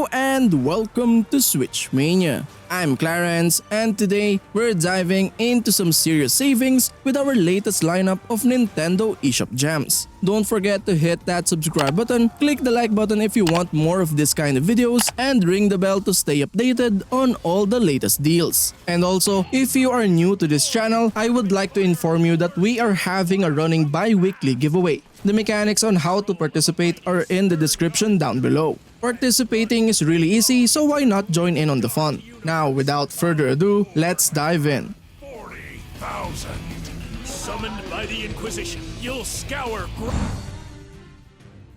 Hello and welcome to Switch Mania. I'm Clarence and today we're diving into some serious savings with our latest lineup of Nintendo eShop gems. Don't forget to hit that subscribe button, click the like button if you want more of this kind of videos, and ring the bell to stay updated on all the latest deals. And also, if you are new to this channel, I would like to inform you that we are having a running bi-weekly giveaway. The mechanics on how to participate are in the description down below. Participating is really easy, so why not join in on the fun? Now, without further ado, let's dive in. 40,000. Summoned by the Inquisition, you'll scour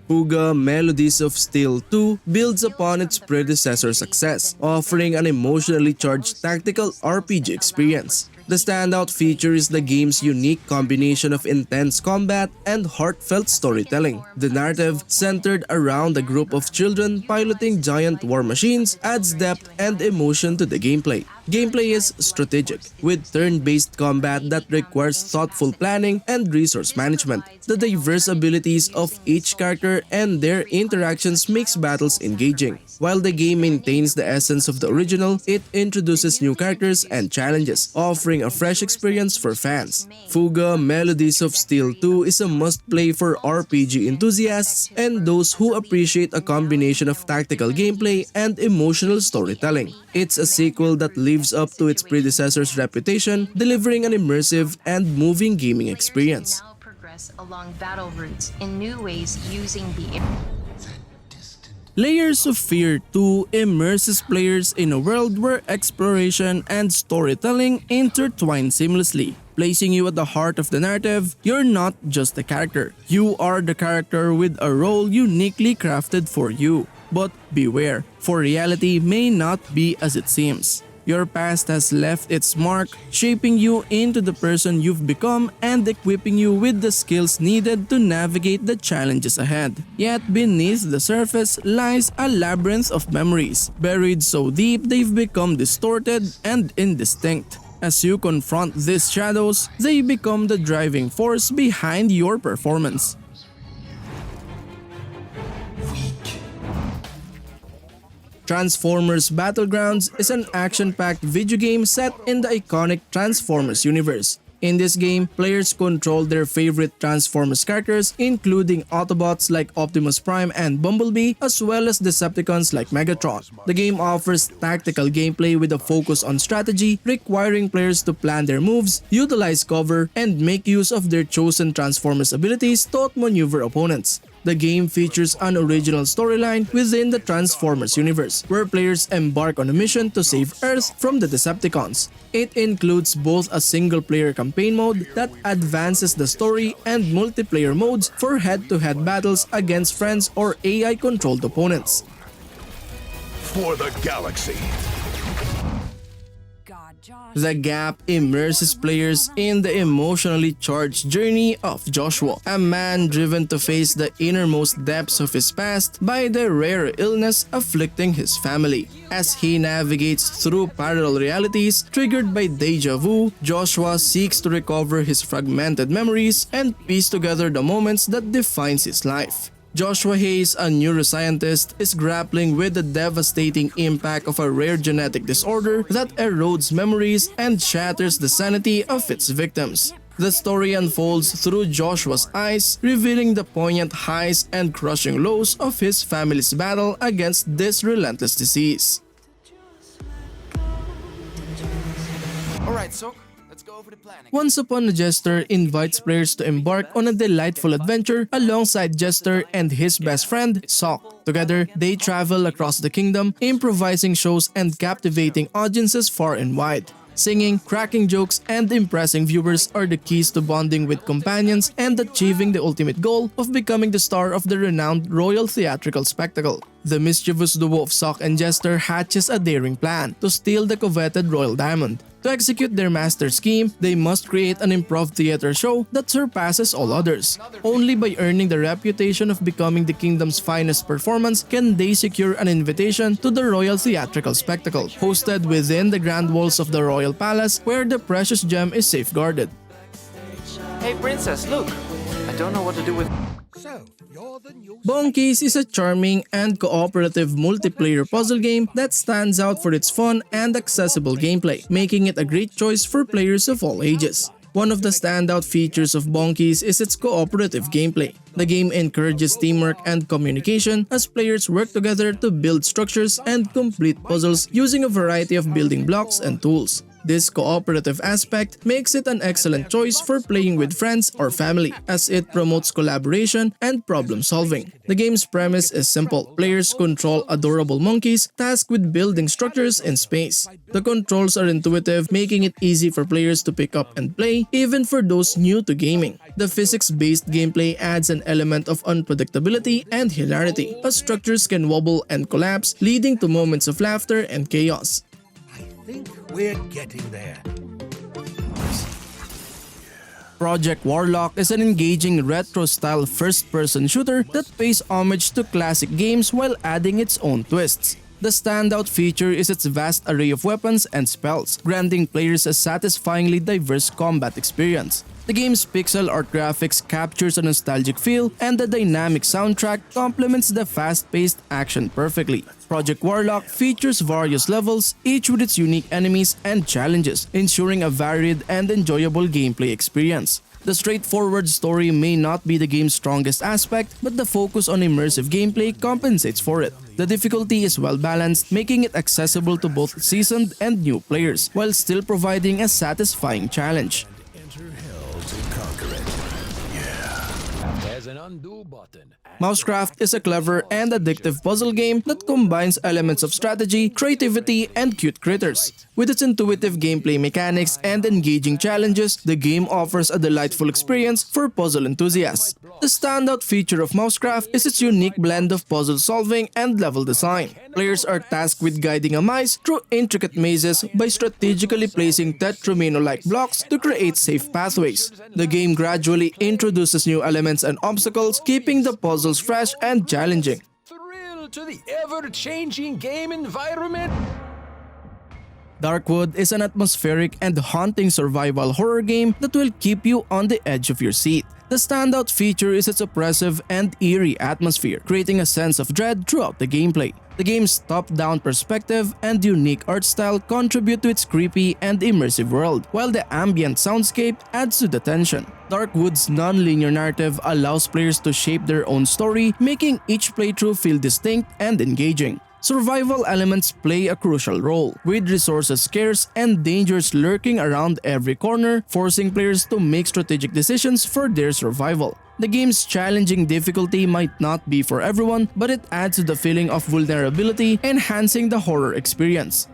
Fuga Melodies of Steel 2 builds upon its predecessor's success, offering an emotionally charged tactical RPG experience. The standout feature is the game's unique combination of intense combat and heartfelt storytelling. The narrative, centered around a group of children piloting giant war machines, adds depth and emotion to the gameplay. Gameplay is strategic, with turn-based combat that requires thoughtful planning and resource management. The diverse abilities of each character and their interactions makes battles engaging. While the game maintains the essence of the original, it introduces new characters and challenges, offering a fresh experience for fans. Fuga Melodies of Steel 2 is a must-play for RPG enthusiasts and those who appreciate a combination of tactical gameplay and emotional storytelling. It's a sequel that lives up to its predecessor's reputation, delivering an immersive and moving gaming experience. Now progress along battle routes in new ways using the Layers of Fear 2 immerses players in a world where exploration and storytelling intertwine seamlessly. Placing you at the heart of the narrative, you're not just a character. You are the character with a role uniquely crafted for you. But beware, for reality may not be as it seems. Your past has left its mark, shaping you into the person you've become and equipping you with the skills needed to navigate the challenges ahead. Yet beneath the surface lies a labyrinth of memories, buried so deep they've become distorted and indistinct. As you confront these shadows, they become the driving force behind your performance. Transformers Battlegrounds is an action-packed video game set in the iconic Transformers universe. In this game, players control their favorite Transformers characters, including Autobots like Optimus Prime and Bumblebee, as well as Decepticons like Megatron. The game offers tactical gameplay with a focus on strategy, requiring players to plan their moves, utilize cover, and make use of their chosen Transformers abilities to outmaneuver opponents. The game features an original storyline within the Transformers universe, where players embark on a mission to save Earth from the Decepticons. It includes both a single-player campaign mode that advances the story and multiplayer modes for head-to-head battles against friends or AI-controlled opponents. for the galaxy. The Gap immerses players in the emotionally charged journey of Joshua, a man driven to face the innermost depths of his past by the rare illness afflicting his family. As he navigates through parallel realities triggered by deja vu, Joshua seeks to recover his fragmented memories and piece together the moments that defines his life. Joshua Hayes, a neuroscientist, is grappling with the devastating impact of a rare genetic disorder that erodes memories and shatters the sanity of its victims. The story unfolds through Joshua's eyes, revealing the poignant highs and crushing lows of his family's battle against this relentless disease. Alright, so let's go over the plan again. Once Upon a Jester invites players to embark on a delightful adventure alongside Jester and his best friend, Sok. Together, they travel across the kingdom, improvising shows and captivating audiences far and wide. Singing, cracking jokes, and impressing viewers are the keys to bonding with companions and achieving the ultimate goal of becoming the star of the renowned royal theatrical spectacle. The mischievous duo of Sok and Jester hatches a daring plan to steal the coveted royal diamond. To execute their master scheme, they must create an improv theater show that surpasses all others. Only by earning the reputation of becoming the kingdom's finest performance can they secure an invitation to the royal theatrical spectacle, hosted within the grand walls of the royal palace where the precious gem is safeguarded. Hey princess, look! I don't know what to do with... Bonkies is a charming and cooperative multiplayer puzzle game that stands out for its fun and accessible gameplay, making it a great choice for players of all ages. One of the standout features of Bonkies is its cooperative gameplay. The game encourages teamwork and communication as players work together to build structures and complete puzzles using a variety of building blocks and tools. This cooperative aspect makes it an excellent choice for playing with friends or family, as it promotes collaboration and problem solving. The game's premise is simple. Players control adorable monkeys tasked with building structures in space. The controls are intuitive, making it easy for players to pick up and play, even for those new to gaming. The physics-based gameplay adds an element of unpredictability and hilarity, as structures can wobble and collapse, leading to moments of laughter and chaos. Think we're getting there. Project Warlock is an engaging retro-style first-person shooter that pays homage to classic games while adding its own twists. The standout feature is its vast array of weapons and spells, granting players a satisfyingly diverse combat experience. The game's pixel art graphics captures a nostalgic feel, and the dynamic soundtrack complements the fast-paced action perfectly. Project Warlock features various levels, each with its unique enemies and challenges, ensuring a varied and enjoyable gameplay experience. The straightforward story may not be the game's strongest aspect, but the focus on immersive gameplay compensates for it. The difficulty is well balanced, making it accessible to both seasoned and new players, while still providing a satisfying challenge. Enter hell to conquer it. There's an undo button. MouseCraft is a clever and addictive puzzle game that combines elements of strategy, creativity, and cute critters. With its intuitive gameplay mechanics and engaging challenges, the game offers a delightful experience for puzzle enthusiasts. The standout feature of MouseCraft is its unique blend of puzzle solving and level design. Players are tasked with guiding a mice through intricate mazes by strategically placing tetromino-like blocks to create safe pathways. The game gradually introduces new elements and obstacles, keeping the puzzles fresh and challenging. Thrill to the ever-changing game environment. Darkwood is an atmospheric and haunting survival horror game that will keep you on the edge of your seat. The standout feature is its oppressive and eerie atmosphere, creating a sense of dread throughout the gameplay. The game's top-down perspective and unique art style contribute to its creepy and immersive world, while the ambient soundscape adds to the tension. Darkwood's non-linear narrative allows players to shape their own story, making each playthrough feel distinct and engaging. Survival elements play a crucial role, with resources scarce and dangers lurking around every corner, forcing players to make strategic decisions for their survival. The game's challenging difficulty might not be for everyone, but it adds to the feeling of vulnerability, enhancing the horror experience.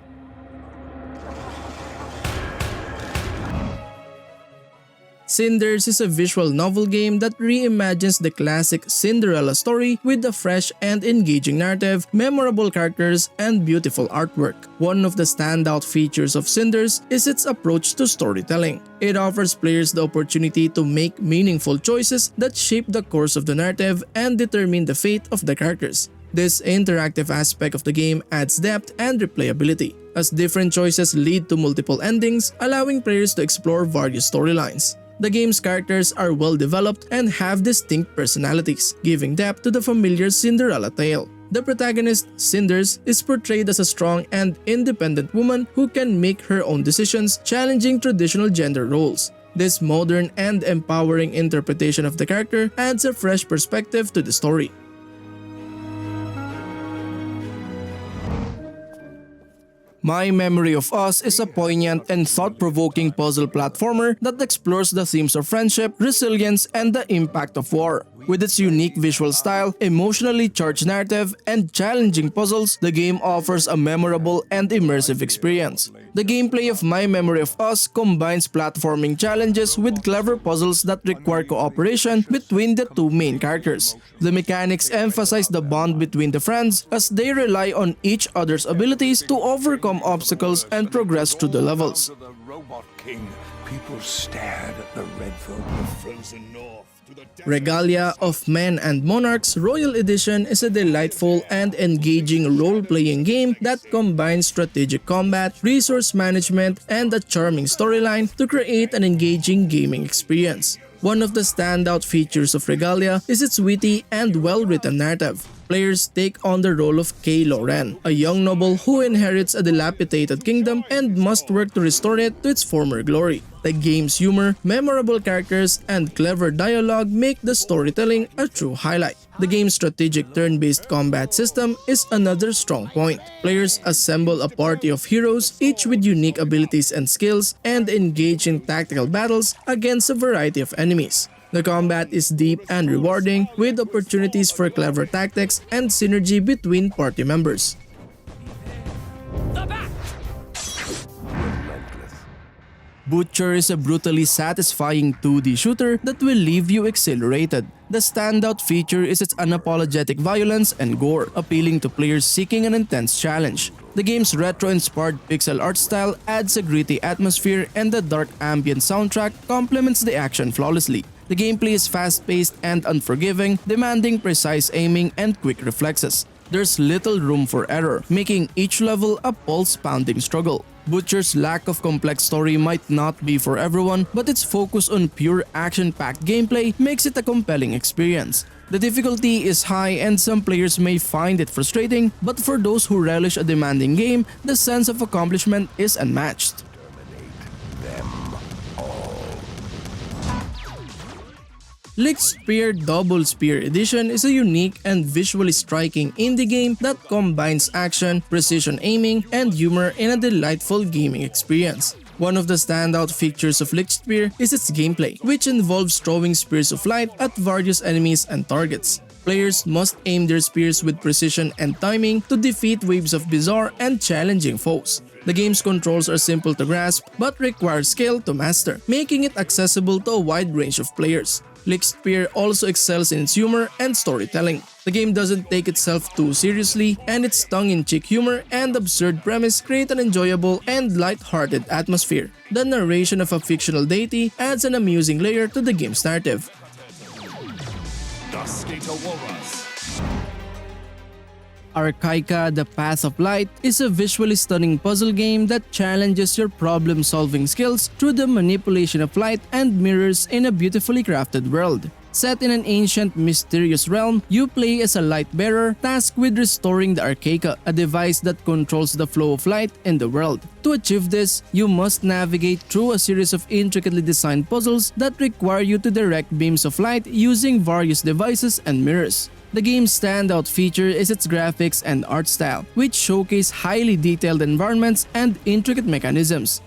Cinders is a visual novel game that reimagines the classic Cinderella story with a fresh and engaging narrative, memorable characters, and beautiful artwork. One of the standout features of Cinders is its approach to storytelling. It offers players the opportunity to make meaningful choices that shape the course of the narrative and determine the fate of the characters. This interactive aspect of the game adds depth and replayability, as different choices lead to multiple endings, allowing players to explore various storylines. The game's characters are well developed and have distinct personalities, giving depth to the familiar Cinderella tale. The protagonist, Cinders, is portrayed as a strong and independent woman who can make her own decisions, challenging traditional gender roles. This modern and empowering interpretation of the character adds a fresh perspective to the story. My Memory of Us is a poignant and thought-provoking puzzle platformer that explores the themes of friendship, resilience, and the impact of war. With its unique visual style, emotionally charged narrative, and challenging puzzles, the game offers a memorable and immersive experience. The gameplay of My Memory of Us combines platforming challenges with clever puzzles that require cooperation between the two main characters. The mechanics emphasize the bond between the friends as they rely on each other's abilities to overcome obstacles and progress through the levels. To the Robot King, people stared at the red folk of frozen north. Regalia of Men and Monarchs Royal Edition is a delightful and engaging role-playing game that combines strategic combat, resource management, and a charming storyline to create an engaging gaming experience. One of the standout features of Regalia is its witty and well-written narrative. Players take on the role of Kay Loren, a young noble who inherits a dilapidated kingdom and must work to restore it to its former glory. The game's humor, memorable characters, and clever dialogue make the storytelling a true highlight. The game's strategic turn-based combat system is another strong point. Players assemble a party of heroes, each with unique abilities and skills, and engage in tactical battles against a variety of enemies. The combat is deep and rewarding, with opportunities for clever tactics and synergy between party members. Butcher is a brutally satisfying 2D shooter that will leave you exhilarated. The standout feature is its unapologetic violence and gore, appealing to players seeking an intense challenge. The game's retro-inspired pixel art style adds a gritty atmosphere, and the dark ambient soundtrack complements the action flawlessly. The gameplay is fast-paced and unforgiving, demanding precise aiming and quick reflexes. There's little room for error, making each level a pulse-pounding struggle. Butcher's lack of complex story might not be for everyone, but its focus on pure action-packed gameplay makes it a compelling experience. The difficulty is high and some players may find it frustrating, but for those who relish a demanding game, the sense of accomplishment is unmatched. Lichtspeer Double Speer Edition is a unique and visually striking indie game that combines action, precision aiming, and humor in a delightful gaming experience. One of the standout features of Lichtspeer is its gameplay, which involves throwing spears of light at various enemies and targets. Players must aim their spears with precision and timing to defeat waves of bizarre and challenging foes. The game's controls are simple to grasp but require skill to master, making it accessible to a wide range of players. Lichtspeer also excels in its humor and storytelling. The game doesn't take itself too seriously, and its tongue-in-cheek humor and absurd premise create an enjoyable and light-hearted atmosphere. The narration of a fictional deity adds an amusing layer to the game's narrative. Archaica: The Path of Light is a visually stunning puzzle game that challenges your problem-solving skills through the manipulation of light and mirrors in a beautifully crafted world. Set in an ancient, mysterious realm, you play as a light bearer tasked with restoring the Archaica, a device that controls the flow of light in the world. To achieve this, you must navigate through a series of intricately designed puzzles that require you to direct beams of light using various devices and mirrors. The game's standout feature is its graphics and art style, which showcase highly detailed environments and intricate mechanisms.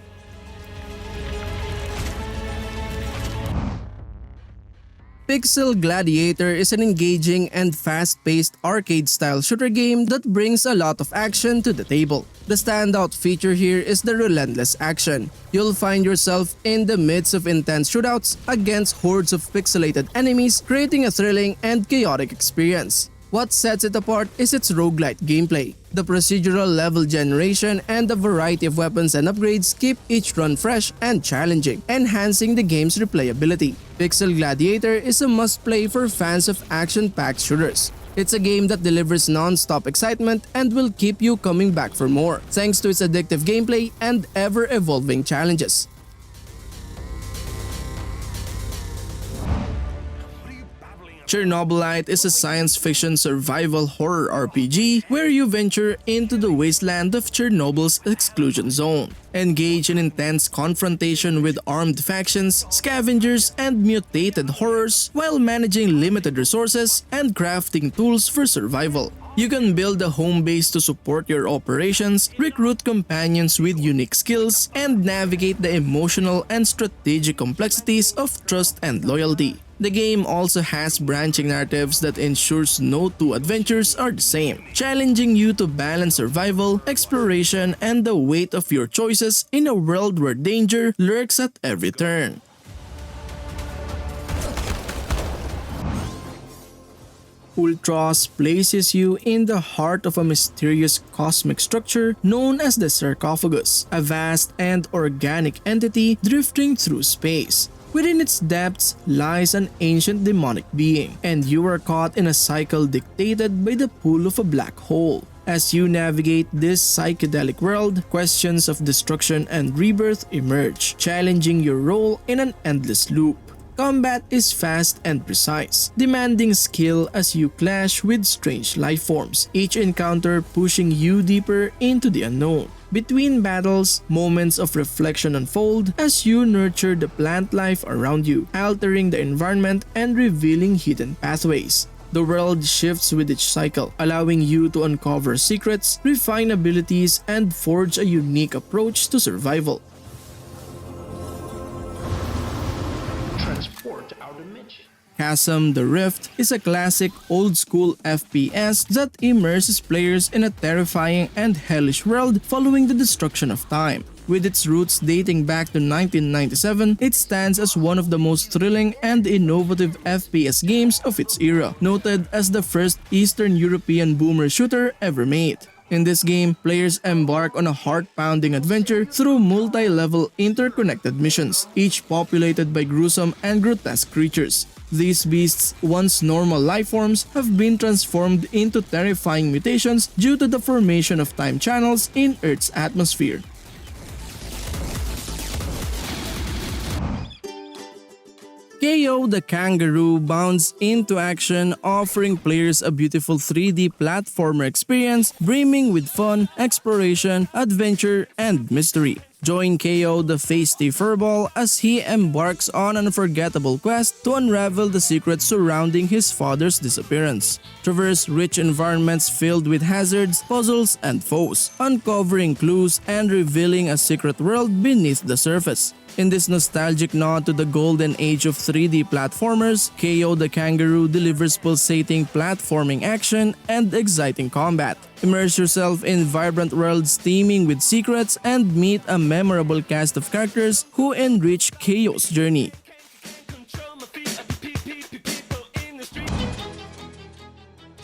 Pixel Gladiator is an engaging and fast-paced arcade-style shooter game that brings a lot of action to the table. The standout feature here is the relentless action. You'll find yourself in the midst of intense shootouts against hordes of pixelated enemies, creating a thrilling and chaotic experience. What sets it apart is its roguelite gameplay. The procedural level generation and the variety of weapons and upgrades keep each run fresh and challenging, enhancing the game's replayability. Pixel Gladiator is a must-play for fans of action-packed shooters. It's a game that delivers non-stop excitement and will keep you coming back for more, thanks to its addictive gameplay and ever-evolving challenges. Chernobylite is a science fiction survival horror RPG where you venture into the wasteland of Chernobyl's exclusion zone. Engage in intense confrontation with armed factions, scavengers, and mutated horrors while managing limited resources and crafting tools for survival. You can build a home base to support your operations, recruit companions with unique skills, and navigate the emotional and strategic complexities of trust and loyalty. The game also has branching narratives that ensures no two adventures are the same, challenging you to balance survival, exploration, and the weight of your choices in a world where danger lurks at every turn. Ultros places you in the heart of a mysterious cosmic structure known as the Sarcophagus, a vast and organic entity drifting through space. Within its depths lies an ancient demonic being, and you are caught in a cycle dictated by the pull of a black hole. As you navigate this psychedelic world, questions of destruction and rebirth emerge, challenging your role in an endless loop. Combat is fast and precise, demanding skill as you clash with strange life forms, each encounter pushing you deeper into the unknown. Between battles, moments of reflection unfold as you nurture the plant life around you, altering the environment and revealing hidden pathways. The world shifts with each cycle, allowing you to uncover secrets, refine abilities, and forge a unique approach to survival. Transport our dimension. Chasm: The Rift is a classic old-school FPS that immerses players in a terrifying and hellish world following the destruction of time. With its roots dating back to 1997, it stands as one of the most thrilling and innovative FPS games of its era, noted as the first Eastern European boomer shooter ever made. In this game, players embark on a heart-pounding adventure through multi-level interconnected missions, each populated by gruesome and grotesque creatures. These beasts, once normal life forms, have been transformed into terrifying mutations due to the formation of time channels in Earth's atmosphere. KO the Kangaroo bounds into action, offering players a beautiful 3D platformer experience brimming with fun, exploration, adventure, and mystery. Join KO the Feisty Furball as he embarks on an unforgettable quest to unravel the secrets surrounding his father's disappearance. Traverse rich environments filled with hazards, puzzles, and foes, uncovering clues and revealing a secret world beneath the surface. In this nostalgic nod to the golden age of 3D platformers, KO the Kangaroo delivers pulsating platforming action and exciting combat. Immerse yourself in vibrant worlds teeming with secrets and meet a memorable cast of characters who enrich KO's journey.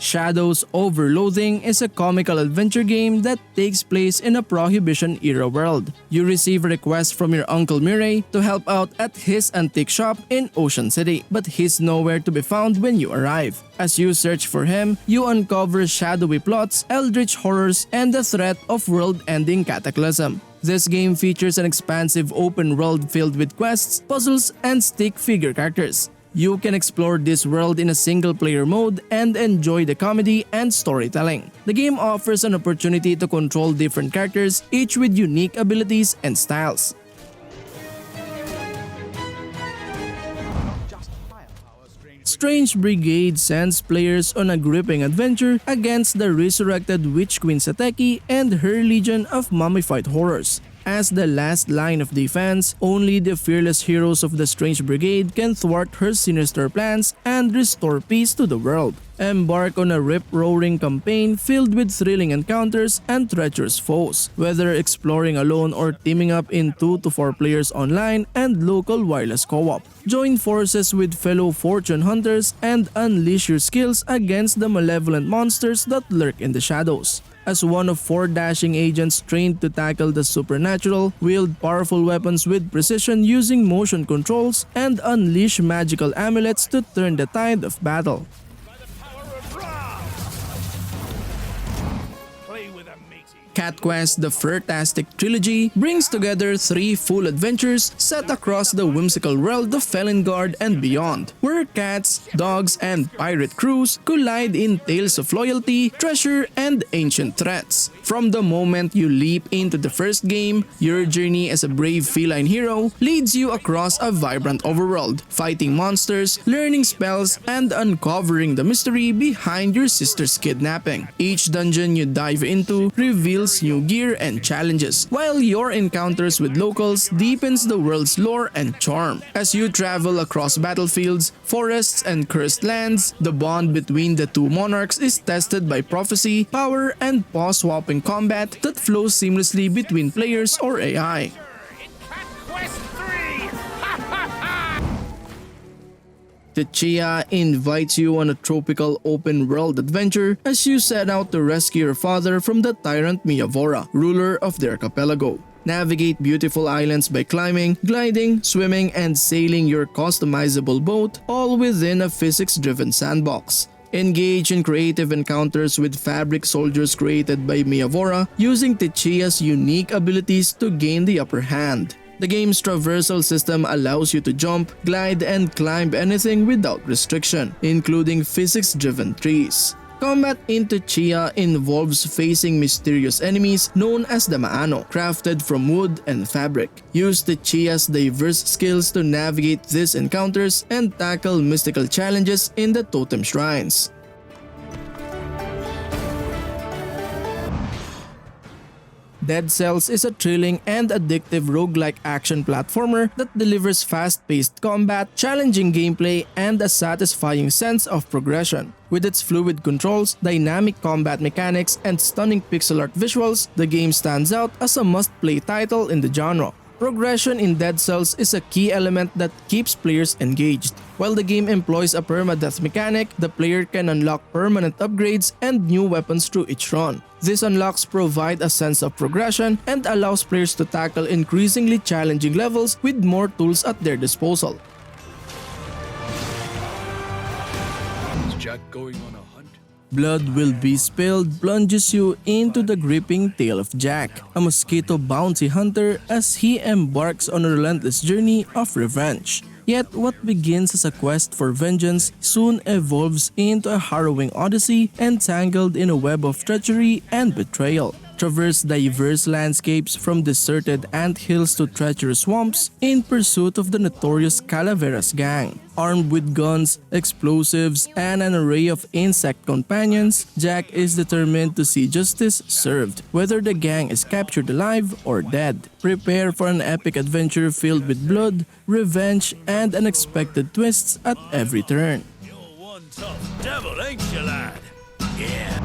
Shadows over Loathing is a comical adventure game that takes place in a Prohibition-era world. You receive a request from your Uncle Murray to help out at his antique shop in Ocean City, but he's nowhere to be found when you arrive. As you search for him, you uncover shadowy plots, eldritch horrors, and the threat of world-ending cataclysm. This game features an expansive open world filled with quests, puzzles, and stick figure characters. You can explore this world in a single-player mode and enjoy the comedy and storytelling. The game offers an opportunity to control different characters, each with unique abilities and styles. Strange Brigade sends players on a gripping adventure against the resurrected Witch Queen Sateki and her legion of mummified horrors. As the last line of defense, only the fearless heroes of the Strange Brigade can thwart her sinister plans and restore peace to the world. Embark on a rip-roaring campaign filled with thrilling encounters and treacherous foes, whether exploring alone or teaming up in 2 to 4 players online and local wireless co-op. Join forces with fellow fortune hunters and unleash your skills against the malevolent monsters that lurk in the shadows. As one of 4 dashing agents trained to tackle the supernatural, wield powerful weapons with precision using motion controls, and unleash magical amulets to turn the tide of battle. Cat Quest: The Fur-tastic Trilogy brings together 3 full adventures set across the whimsical world of Felingard and beyond, where cats, dogs, and pirate crews collide in tales of loyalty, treasure, and ancient threats. From the moment you leap into the first game, your journey as a brave feline hero leads you across a vibrant overworld, fighting monsters, learning spells, and uncovering the mystery behind your sister's kidnapping. Each dungeon you dive into reveals new gear and challenges, while your encounters with locals deepens the world's lore and charm. As you travel across battlefields, forests, and cursed lands, the bond between the 2 monarchs is tested by prophecy, power, and paw-swapping combat that flows seamlessly between players or AI. Tchia invites you on a tropical open-world adventure as you set out to rescue your father from the tyrant Miavora, ruler of the archipelago. Navigate beautiful islands by climbing, gliding, swimming, and sailing your customizable boat, all within a physics-driven sandbox. Engage in creative encounters with fabric soldiers created by Miavora, using Tchia's unique abilities to gain the upper hand. The game's traversal system allows you to jump, glide, and climb anything without restriction, including physics-driven trees. Combat into Tchia involves facing mysterious enemies known as the Maano, crafted from wood and fabric. Use the Tchia's diverse skills to navigate these encounters and tackle mystical challenges in the totem shrines. Dead Cells is a thrilling and addictive roguelike action platformer that delivers fast-paced combat, challenging gameplay, and a satisfying sense of progression. With its fluid controls, dynamic combat mechanics, and stunning pixel art visuals, the game stands out as a must-play title in the genre. Progression in Dead Cells is a key element that keeps players engaged. While the game employs a permadeath mechanic, the player can unlock permanent upgrades and new weapons through each run. These unlocks provide a sense of progression and allows players to tackle increasingly challenging levels with more tools at their disposal. Is Jack going on a hunt? Blood Will Be Spilled plunges you into the gripping tale of Jack, a mosquito bounty hunter as he embarks on a relentless journey of revenge. Yet what begins as a quest for vengeance soon evolves into a harrowing odyssey entangled in a web of treachery and betrayal. Traverse diverse landscapes from deserted anthills to treacherous swamps in pursuit of the notorious Calaveras gang. Armed with guns, explosives, and an array of insect companions, Jack is determined to see justice served, whether the gang is captured alive or dead. Prepare for an epic adventure filled with blood, revenge, and unexpected twists at every turn. You're one tough devil, ain't you, lad? Yeah.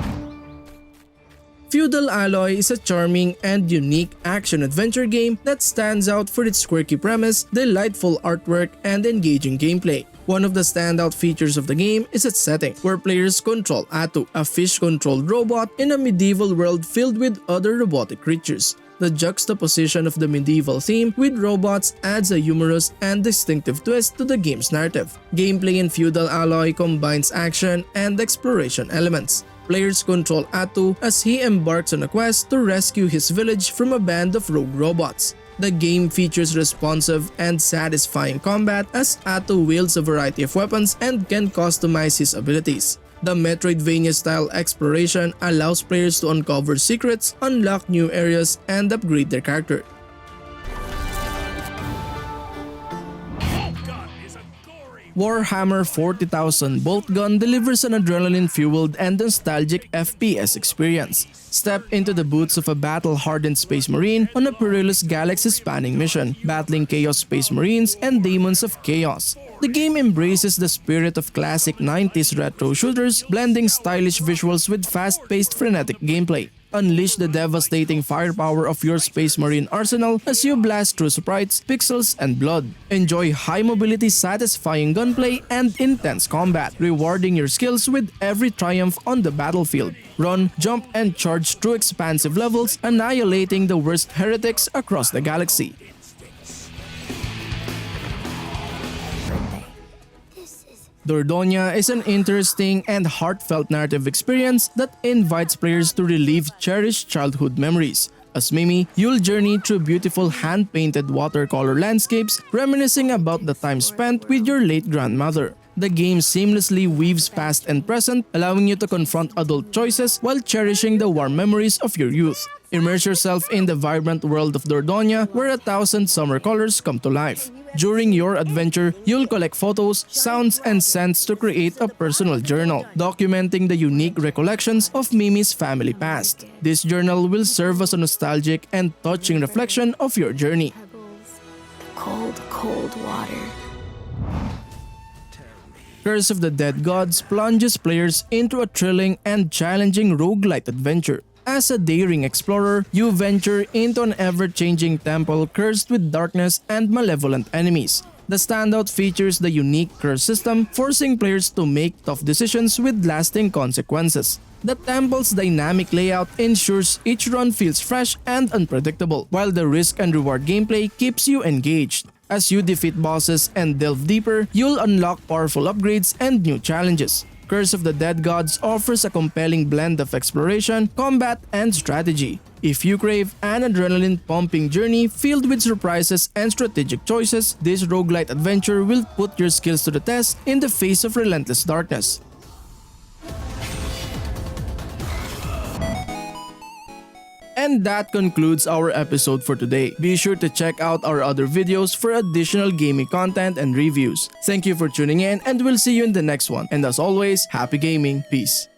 Feudal Alloy is a charming and unique action-adventure game that stands out for its quirky premise, delightful artwork, and engaging gameplay. One of the standout features of the game is its setting, where players control Atu, a fish-controlled robot in a medieval world filled with other robotic creatures. The juxtaposition of the medieval theme with robots adds a humorous and distinctive twist to the game's narrative. Gameplay in Feudal Alloy combines action and exploration elements. Players control Atu as he embarks on a quest to rescue his village from a band of rogue robots. The game features responsive and satisfying combat as Atu wields a variety of weapons and can customize his abilities. The Metroidvania-style exploration allows players to uncover secrets, unlock new areas, and upgrade their character. Warhammer 40,000 Boltgun delivers an adrenaline-fueled and nostalgic FPS experience. Step into the boots of a battle-hardened Space Marine on a perilous galaxy-spanning mission, battling Chaos Space Marines and Demons of Chaos. The game embraces the spirit of classic 90s retro shooters, blending stylish visuals with fast-paced frenetic gameplay. Unleash the devastating firepower of your Space Marine arsenal as you blast through sprites, pixels, and blood. Enjoy high-mobility, satisfying gunplay and intense combat, rewarding your skills with every triumph on the battlefield. Run, jump, and charge through expansive levels, annihilating the worst heretics across the galaxy. Dordogne is an interesting and heartfelt narrative experience that invites players to relive cherished childhood memories. As Mimi, you'll journey through beautiful hand-painted watercolor landscapes, reminiscing about the time spent with your late grandmother. The game seamlessly weaves past and present, allowing you to confront adult choices while cherishing the warm memories of your youth. Immerse yourself in the vibrant world of Dordogne, where 1,000 summer colors come to life. During your adventure, you'll collect photos, sounds, and scents to create a personal journal, documenting the unique recollections of Mimi's family past. This journal will serve as a nostalgic and touching reflection of your journey. Cold, cold water. Curse of the Dead Gods plunges players into a thrilling and challenging roguelite adventure. As a daring explorer, you venture into an ever-changing temple cursed with darkness and malevolent enemies. The standout features the unique curse system, forcing players to make tough decisions with lasting consequences. The temple's dynamic layout ensures each run feels fresh and unpredictable, while the risk and reward gameplay keeps you engaged. As you defeat bosses and delve deeper, you'll unlock powerful upgrades and new challenges. Curse of the Dead Gods offers a compelling blend of exploration, combat, and strategy. If you crave an adrenaline-pumping journey filled with surprises and strategic choices, this roguelite adventure will put your skills to the test in the face of relentless darkness. And that concludes our episode for today. Be sure to check out our other videos for additional gaming content and reviews. Thank you for tuning in, and we'll see you in the next one. And as always, happy gaming. Peace.